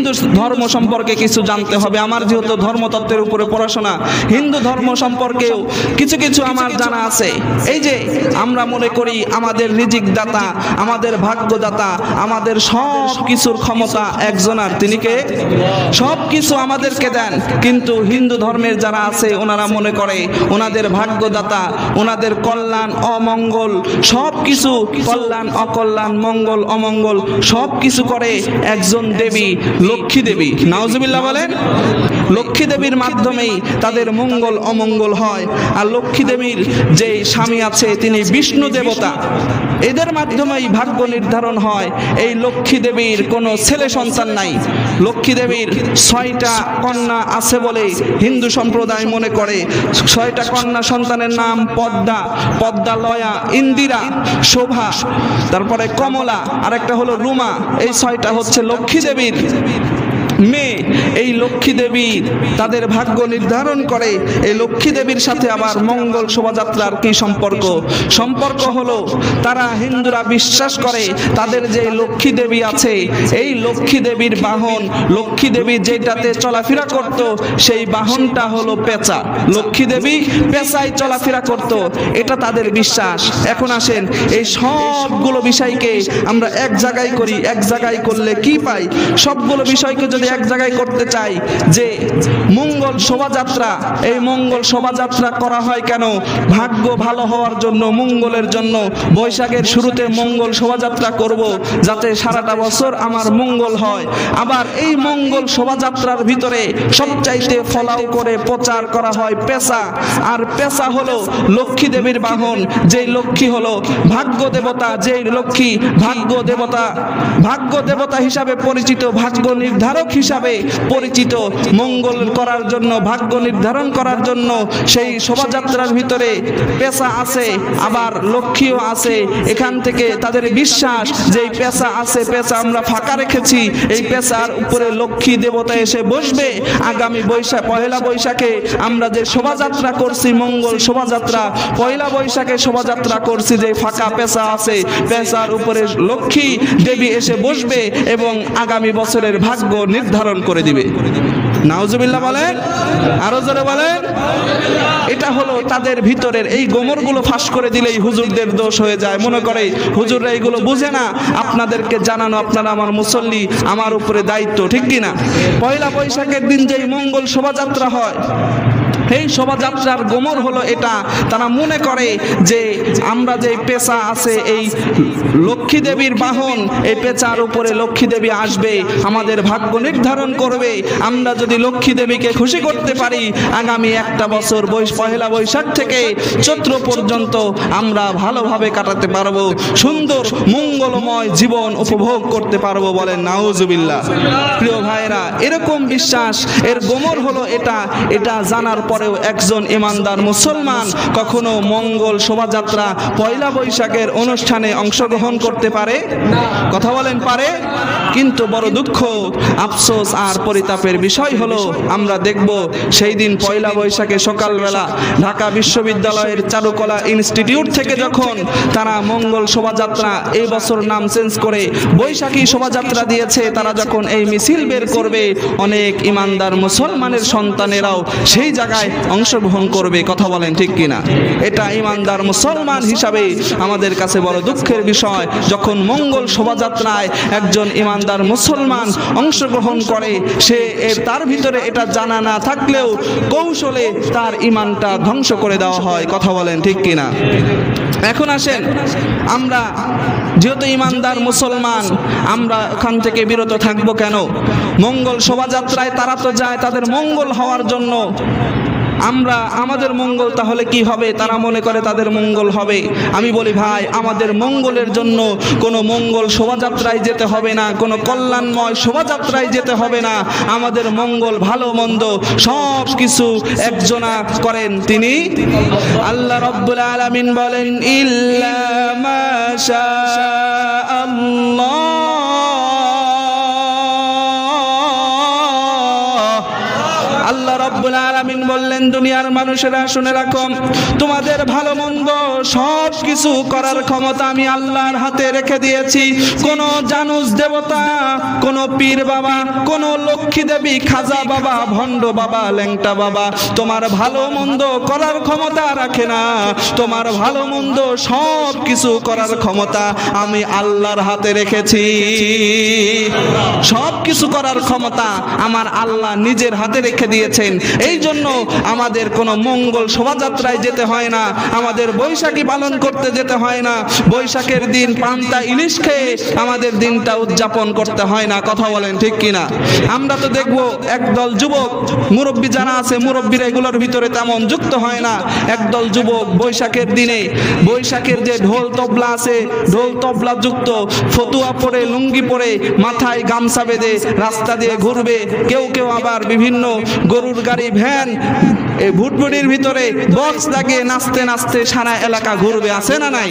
হিন্দু ধর্ম সম্পর্কে কিছু জানতে হবে। আমার যেহেতু ধর্মতত্ত্বের উপরে পড়াশোনা, হিন্দু ধর্ম সম্পর্কেও কিছু কিছু আমার জানা আছে। এই যে আমরা মনে করি আমাদের রিজিক দাতা, আমাদের ভাগ্যদাতা, আমাদের সব কিছুর ক্ষমতা একজনার, তিনি কে? সব কিছু আমাদেরকে দেন। কিন্তু হিন্দু ধর্মের যারা আছে ওনারা মনে করে ওনাদের ভাগ্যদাতা, ওনাদের কল্যাণ অমঙ্গল সব কিছু, কল্যাণ অকল্যাণ মঙ্গল অমঙ্গল সব কিছু করে একজন দেবী, লক্ষ্মী দেবী। নাউজুবিল্লাহ বলেন। লক্ষ্মী দেবীর মাধ্যমেই তাদের মঙ্গল অমঙ্গল হয়। আর লক্ষ্মী দেবীর যে স্বামী আছে তিনি বিষ্ণু দেবতা, এদের মাধ্যমেই ভাগ্য নির্ধারণ হয়। এই লক্ষ্মী দেবীর কোনো ছেলে সন্তান নাই। লক্ষ্মী দেবীর 6টা কন্যা আছে বলে হিন্দু সম্প্রদায় মনে করে। 6টা কন্যা সন্তানের নাম পদ্মা, পদ্মালয়া, ইন্দিরা, শোভা, তারপরে কমলা, আর একটা হলো রুমা। এই 6টা হচ্ছে লক্ষ্মী দেবীর মেয়ে। এই লক্ষ্মী দেবী তাদের ভাগ্য নির্ধারণ করে। এই লক্ষ্মী দেবীর সাথে আবার মঙ্গল শোভাযাত্রার কি সম্পর্ক? সম্পর্ক হলো তারা হিন্দুরা বিশ্বাস করে তাদের যে লক্ষ্মী দেবী আছে, এই লক্ষ্মী দেবীর বাহন, লক্ষ্মী দেবী যেটাতে চলাফেরা করত সেই বাহনটা হলো পেঁচা। লক্ষ্মী দেবী পেঁচায় চলাফেরা করত, এটা তাদের বিশ্বাস। এখন আসেন, এই সবগুলো বিষয়কে আমরা এক জায়গায় করি। এক জায়গায় করলে কি পাই? সবগুলো বিষয়কে যদি এক জায়গায় করতে চাই, যে মঙ্গল শোভাযাত্রা, এই মঙ্গল শোভাযাত্রা করা হয় কেন? ভাগ্য ভালো হওয়ার জন্য, মঙ্গলের জন্য। বৈশাখের শুরুতে মঙ্গল শোভাযাত্রা করব যাতে সারাটা বছর আমার মঙ্গল হয়। আবার এই মঙ্গল শোভাযাত্রার ভিতরে সবচাইতে ফলাও করে প্রচার করা হয় পেঁচা। আর পেঁচা হলো লক্ষ্মী দেবীর বাহন। যেই লক্ষ্মী হলো ভাগ্য দেবতা, যেই লক্ষ্মী ভাগ্য দেবতা, ভাগ্য দেবতা হিসাবে পরিচিত, ভাগ্য নির্ধারক হিসাবে পরিচিত। মঙ্গল করার জন্য, ভাগ্য নির্ধারণ করার জন্য সেই শোভাযাত্রার ভিতরে পেঁচা আছে, আবার লক্ষ্মীও আছে। এখান থেকে তাদের বিশ্বাস যে এই পেঁচা আছে, পেঁচা আমরা ফাঁকা রেখেছি, এই পেঁচার উপরে লক্ষ্মী দেবতা এসে বসবে। আগামী পয়লা বৈশাখে আমরা যে শোভাযাত্রা করছি, মঙ্গল শোভাযাত্রা, পয়লা বৈশাখে শোভাযাত্রা করছি, যে ফাঁকা পেঁচা আছে, পেঁচার উপরে লক্ষ্মী দেবী এসে বসবে এবং আগামী বছরের ভাগ্য নির্ধারণ করে দিবে। নাউজুবিল্লাহ বলেন, আরো জোরে বলেন। এটা হলো তাদের ভিতরের। এই গোমরগুলো ফাঁস করে দিলেই হুজুরদের দোষ হয়ে যায়। মনে করে হুজুররা এগুলো বুঝে না, আপনাদেরকে জানানো, আপনারা আমার মুসল্লি, আমার উপরে দায়িত্ব, ঠিক কিনা? পয়লা বৈশাখের দিন যেই মঙ্গল শোভাযাত্রা হয়, এই শোভাযাত্রার গোমর হলো এটা। তারা মনে করে যে আমরা যে পেঁচা আছে, এই লক্ষ্মী দেবীর বাহন, এই পেঁচার উপরে লক্ষ্মী দেবী আসবে, আমাদের ভাগ্য নির্ধারণ করবে। আমরা যদি লক্ষ্মী দেবীকে খুশি করতে পারি, আগামী একটা বছর পয়লা বৈশাখ থেকে চৈত্র পর্যন্ত আমরা ভালোভাবে কাটাতে পারবো, সুন্দর মঙ্গলময় জীবন উপভোগ করতে পারবো। বলেন নাউজুবিল্লাহ। প্রিয় ভাইরা, এরকম বিশ্বাস, এর গোমর হলো এটা। এটা জানার পরেও একজন ইমানদার মুসলমান কখনো মঙ্গল শোভাযাত্রা, পয়লা বৈশাখের অনুষ্ঠানে অংশগ্রহণ করতে পারে? কথা বলেন, পারে? কিন্তু বড় দুঃখ, আফসোস আর পরিতাপের বিষয় হলো, আমরা দেখব সেই দিন পয়লা বৈশাখে সকালবেলা ঢাকা বিশ্ববিদ্যালয়ের চারুকলা ইনস্টিটিউট থেকে যখন তারা মঙ্গল শোভাযাত্রা, এই বছর নাম চেঞ্জ করে বৈশাখী শোভাযাত্রা দিয়েছে, তারা যখন এই মিছিল বের করবে, অনেক ইমানদার মুসলমানের সন্তানেরাও সেই জায়গায় অংশগ্রহণ করবে। কথা বলেন ঠিক কিনা? এটা ইমানদার মুসলমান হিসাবে আমাদের কাছে বড় দুঃখের বিষয়। যখন মঙ্গল শোভাযাত্রায় একজন ইমানদার মুসলমান অংশগ্রহণ করে, সে তার ভিতরে এটা জানা না থাকলেও কৌশলে তার ঈমানটা ধ্বংস করে দেওয়া হয়। কথা বলেন ঠিক কিনা? এখন আসেন, আমরা যেহেতু ইমানদার মুসলমান, আমরা ওখান থেকে বিরত থাকবো কেন? মঙ্গল শোভাযাত্রায় তারা তো যায় তাদের মঙ্গল হওয়ার জন্য। আমরা আমাদের মঙ্গল তাহলে কি হবে? তারা মনে করে তাদের মঙ্গল হবে। আমি বলি ভাই, আমাদের মঙ্গলের জন্য কোনো মঙ্গল শোভাযাত্রায় যেতে হবে না, কোনো কল্যাণময় শোভাযাত্রায় যেতে হবে না। আমাদের মঙ্গল, ভালো মন্দ সব কিছু একজনা করেন, তিনি আল্লাহ রাব্বুল আলামিন। বলেন ইল্লা মা শা আল্লাহ, আল্লাহ আল্লাহ রাব্বুল আলামিন বললেন, দুনিয়ার মানুষেরা শুনে রাখো, তোমাদের ভালো মন্দ সব কিছু করার ক্ষমতা আমি আল্লাহর হাতে রেখে দিয়েছি। কোন জানুস দেবতা, কোন পীর বাবা, কোন লক্ষ্মী দেবী, খাজা বাবা, ভণ্ড বাবা, ল্যাংটা বাবা তোমার ভালো মন্দ করার ক্ষমতা রাখে না। তোমার ভালো মন্দ সব কিছু করার ক্ষমতা আমি আল্লাহর হাতে রেখেছি। সব কিছু করার ক্ষমতা আমার আল্লাহ নিজের হাতে রেখে দিয়েছেন। এই জন্য আমাদের কোনো মঙ্গল শোভাযাত্রায় যেতে হয় না, আমাদের বৈশাখী পালন করতে যেতে হয় না, বৈশাখের দিন পান্তা ইলিশ খেয়ে আমাদের দিনটা উদযাপন করতে হয় না। কথা বলেন ঠিক কিনা? আমরা তো দেখবো একদল যুবক, মুরব্বী যারা আছে মুরব্বীরা এগুলোর ভিতরে তেমন যুক্ত হয় না। একদল যুবক বৈশাখের দিনে বৈশাখের যে ঢোল তবলা আছে, ঢোল তবলা যুক্ত ফতুয়া পরে, লুঙ্গি পরে, মাথায় গামছা বেঁধে রাস্তা দিয়ে ঘুরবে। কেউ কেউ আবার বিভিন্ন গরুর গাড়ি, ভ্যান, এই ভুটভুটির ভিতরে বক্স লাগিয়ে নাচতে নাচতে সারা এলাকা ঘুরবে। আছে না নাই?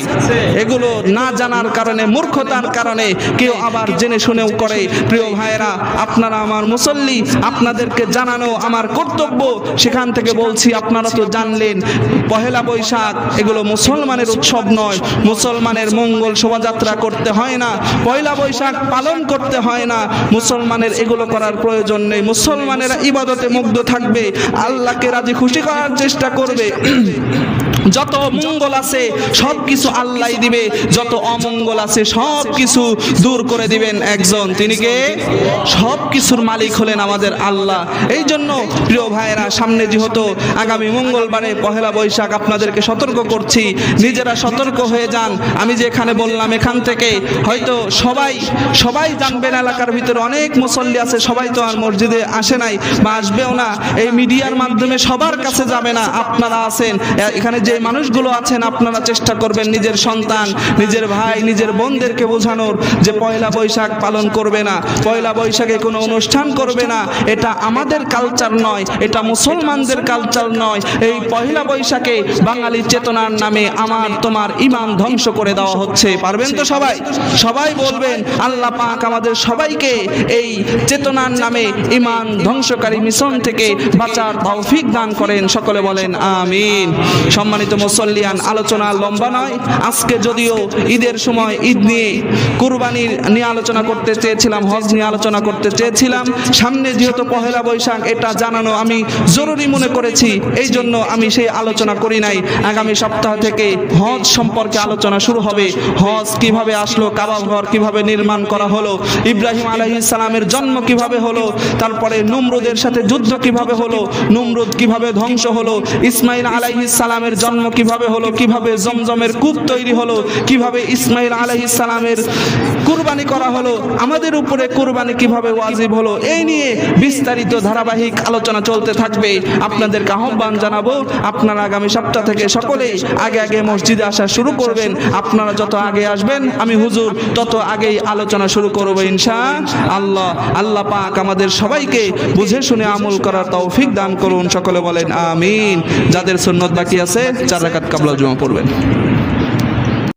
এগুলো না জানার কারণে, মূর্খতার কারণে কেউ আবার জেনে শুনেও করে। প্রিয় ভাইয়েরা, আপনারা আমার মুসল্লি, আপনাদেরকে জানানো আমার কর্তব্য। সেখান থেকে বলছি, আপনারা তো জানলেন পহেলা বৈশাখ এগুলো মুসলমানের উৎসব নয়। মুসলমানের মঙ্গল শোভাযাত্রা করতে হয় না, পয়লা বৈশাখ পালন করতে হয় না। মুসলমানের এগুলো করার প্রয়োজন নেই। মুসলমানেরা ইবাদতে মুগ্ধ থাকবে, আল্লাহকে রাজি খুশি করার চেষ্টা করবে। যত মঙ্গল আছে সব কিছু আল্লাহ দিবে, যত অমঙ্গল আছে সব কিছু দূর করে দিবেন একজন, তিনি কে? সব কিছুর মালিক হলেন আমাদের আল্লাহ। এই জন্য প্রিয় ভাইয়েরা, সামনে যেহেতু আগামী মঙ্গলবারে পহেলা বৈশাখ, আপনাদেরকে সতর্ক করছি, নিজেরা সতর্ক হয়ে যান। আমি যে এখানে বললাম, এখান থেকে হয়তো সবাই জানবেন, এলাকার ভিতরে অনেক মুসল্লি আছে, সবাই তো আর মসজিদে আসে নাই বা আসবেও না, এই মিডিয়ার মাধ্যমে সবার কাছে যাবে না। আপনারা আছেন এখানে, যে মানুষগুলো আছেন, আপনারা চেষ্টা করবেন নিজের সন্তান, নিজের ভাই, নিজের বোনদেরকে বোঝানোর যে পয়লা বৈশাখ পালন করবে না, পয়লা বৈশাখে কোনো অনুষ্ঠান করবে না। এটা আমাদের কালচার নয়, এটা মুসলমানদের কালচার নয়। এই পয়লা বৈশাখে বাঙালি চেতনার নামে আমার তোমার ইমান ধ্বংস করে দেওয়া হচ্ছে। পারবেন তো সবাই? সবাই বলবেন, আল্লাহ পাক আমাদের সবাইকে এই চেতনার নামে ইমান ধ্বংসকারী মিশন থেকে বাঁচার তৌফিক দান করেন। সকলে বলেন আমিন। সম্মানিত মুসল্লিয়ান, আলোচনা লম্বা নয় আজকে, যদিও ঈদের সময় ঈদ নিয়ে, কুরবানি নিয়ে আলোচনা করতে চেয়েছিলাম, হজ নিয়ে আলোচনা করতে চেয়েছিলাম। সামনে যেহেতু পহেলা বৈশাখ, এটা জানানো আমি জরুরি মনে করেছি, এই জন্য আমি সেই আলোচনা করি নাই। আগামী সপ্তাহ থেকে হজ সম্পর্কে আলোচনা শুরু হবে। হজ কিভাবে আসলো, কাবা ঘর কিভাবে নির্মাণ করা হলো, ইব্রাহিম আলাইহিস সালামের জন্ম কিভাবে হলো, তারপরে নমরুদের সাথে যুদ্ধ কিভাবে হলো, নমরুদ কিভাবে ধ্বংস হলো, ইসমাইল আলাইহিস সালামের জন্ম কিভাবে হলো, কিভাবে জমজমের কূপ তৈরি হলো, কিভাবে ইসমাইল আলাইহিস সালামের কুরবানি করা হলো, আমাদের উপরে কুরবানি কিভাবে ওয়াজিব হলো, এই নিয়ে বিস্তারিত ধারাবাহিক আলোচনা চলতে থাকবে। আপনাদেরকে আহ্বান জানাবো, আপনারা আগামী সপ্তাহ থেকে সকলেই আগে মসজিদে আসা শুরু করবেন। আপনারা যত আগে আসবেন, আমি হুজুর তত আগেই আলোচনা শুরু করব ইনশাআল্লাহ। আল্লাহ পাক আমাদের সবাইকে বুঝে শুনে আমল করার তৌফিক দান করুন। সকলে বলেন আমিন। যাদের সুন্নত বাকি আছে 4 রাকাত কাবলা জুমা পড়বেন।